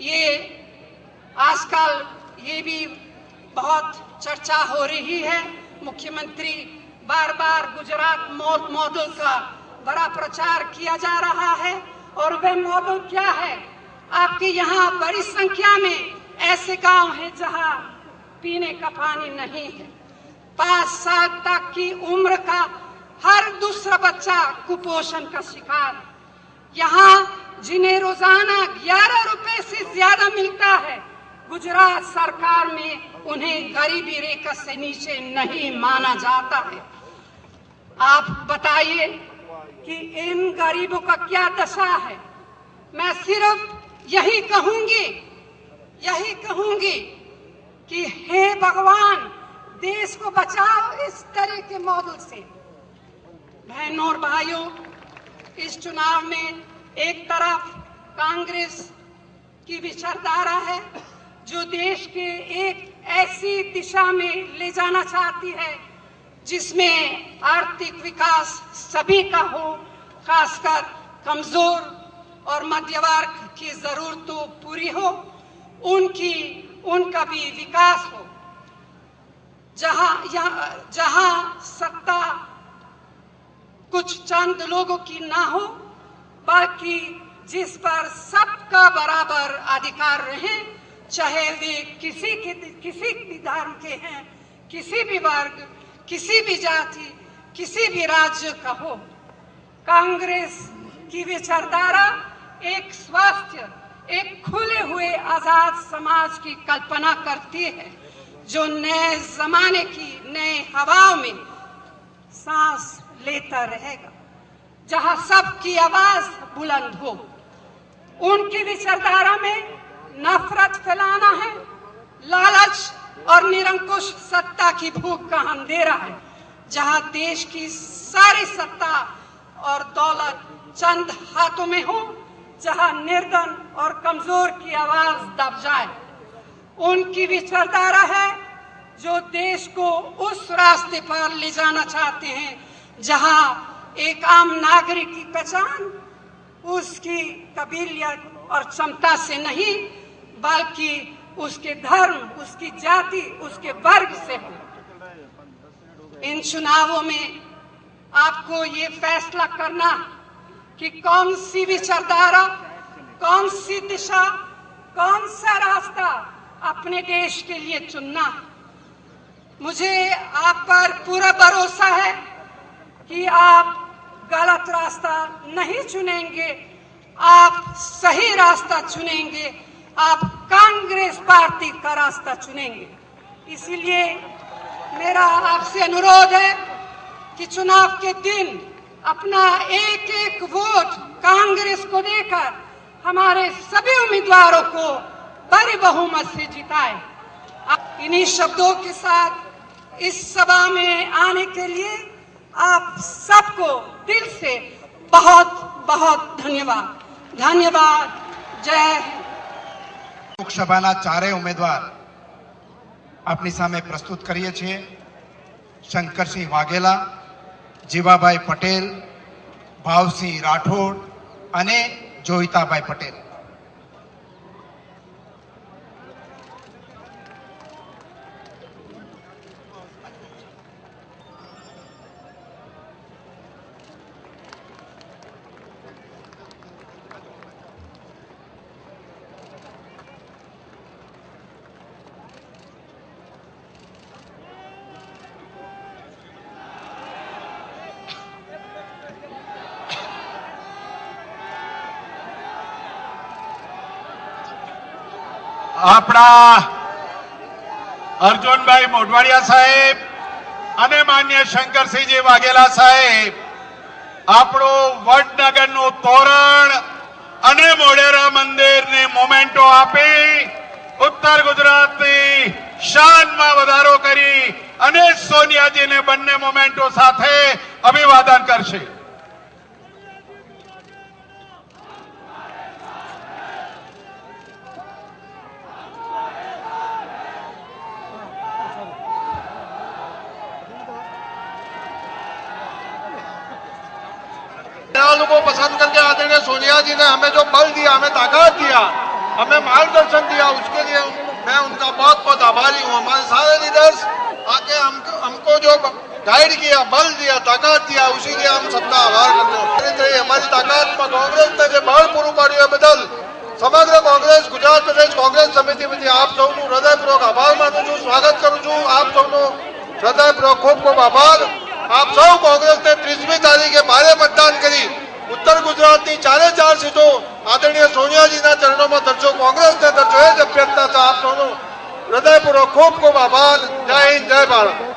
ये आजकल ये भी बहुत चर्चा हो रही है। मुख्यमंत्री बार बार गुजरात मॉडल का बड़ा प्रचार किया जा रहा है और वह मॉडल क्या है? आपके यहाँ बड़ी संख्या में ऐसे गांव हैं जहां पीने का पानी नहीं है। 5 साल तक की उम्र का हर दूसरा बच्चा कुपोषण का शिकार है। यहाँ जिन्हें रोजाना 11 रुपए से ज्यादा मिलता है, गुजरात सरकार में उन्हें गरीबी रेखा से नीचे नहीं माना जाता है। आप बताइए कि इन गरीबों का क्या दशा है? मैं सिर्फ यही कहूंगी कि हे भगवान, देश को बचाओ इस तरह के मॉडल से। बहनों और भाइयों, इस चुनाव में एक तरफ कांग्रेस की विचारधारा है जो देश के एक ऐसी दिशा में ले जाना चाहती है जिसमें आर्थिक विकास सभी का हो, खासकर कमजोर और मध्य वर्ग की जरूरतों पूरी हो, उनका भी विकास हो। जहां सत्ता कुछ चंद लोगों की ना हो, बाकी जिस पर सबका बराबर अधिकार रहे, चाहे वे किसी भी धर्म के हैं, किसी भी वर्ग, किसी भी जाति, किसी भी राज्य का हो। कांग्रेस की विचारधारा एक स्वस्थ, एक खुले हुए आजाद समाज की कल्पना करती है जो नए जमाने की नए हवाओं में सांस लेता रहेगा, जहां सबकी आवाज बुलंद हो। उनकी विचारधारा में नफरत फैलाना है, लालच और निरंकुश सत्ता की भूख का अंधेरा है, जहां देश की सारी सत्ता और दौलत चंद हाथों में हो, जहां निर्धन और कमजोर की आवाज दब जाए। उनकी विचारधारा है जो देश को उस रास्ते पर ले जाना चाहते हैं जहां एक आम नागरिक की पहचान उसकी काबिलियत और क्षमता से नहीं, बल्कि उसके धर्म, उसकी जाति, उसके वर्ग से हो। इन चुनावों में आपको ये फैसला करना कि कौन सी विचारधारा, कौन सी दिशा, कौन सा रास्ता अपने देश के लिए चुनना है। मुझे आप पर पूरा भरोसा है कि आप गलत रास्ता नहीं चुनेंगे, आप सही रास्ता चुनेंगे, आप कांग्रेस पार्टी का रास्ता चुनेंगे। इसीलिए मेरा आपसे अनुरोध है कि चुनाव के दिन अपना एक एक वोट कांग्रेस को देकर हमारे सभी उम्मीदवारों को बड़े बहुमत से जिताए। इन्हीं शब्दों के साथ इस सभा में आने के लिए आप सबको दिल से बहुत बहुत धन्यवाद। जय हिंद। લોકસભાના ચારેય ઉમેદવાર આપની સામે પ્રસ્તુત કરીએ છીએ। શંકરસિંહ વાઘેલા, જીવાભાઈ પટેલ, ભાવસિંહ રાઠોડ અને જોઈતાભાઈ પટેલ। આપણા અર્જુનભાઈ મોઢવાડિયા સાહેબ અને માન્ય શંકરસિંહજી વાઘેલા સાહેબ આપણું વડનગરનું તોરણ અને મોઢેરા મંદિરની મોમેન્ટો આપી ઉત્તર ગુજરાતની શાનમાં વધારો કરી અને સોનિયાજીને બંને મોમેન્ટો સાથે અભિવાદન કરશે। को पसंद करके आदरणीय सोनिया जी ने हमें जो बल दिया, हमें ताकत दिया, हमें मार्गदर्शन दिया, उसके लिए मैं उनका बहुत बहुत आभारी हूँ। हमारे सारे लीडर्स आके हमको जो गाइड किया, बल दिया, ताकत दिया, उसी लिए हम सबका आभार करते हैं। हमारी ताकत में कांग्रेस ने जो बल पूરું પાડ્યું એ બદલ સમગ્ર કોંગ્રેસ ગુજરાત પ્રદેશ કોંગ્રેસ સમિતિ વતી આપ સૌનું હૃદયપૂર્વક આભાર માનું છું, સ્વાગત કરું છું। આપ સૌનો હૃદયપૂર્વક ખૂબ ખૂબ આભાર। આપ સૌ કોંગ્રેસને 30મી તારીખે ભારે મતદાન કરી ઉત્તર ગુજરાતની 4 સીટો આદરણીય સોનિયાજીના ચરણોમાં ધરજો, કોંગ્રેસને ધરજો, એ જ અભ્યર્થના છે। આપ સૌનો હૃદયપૂર્વક ખૂબ ખૂબ આભાર। જય હિન્દ, જય ભારત।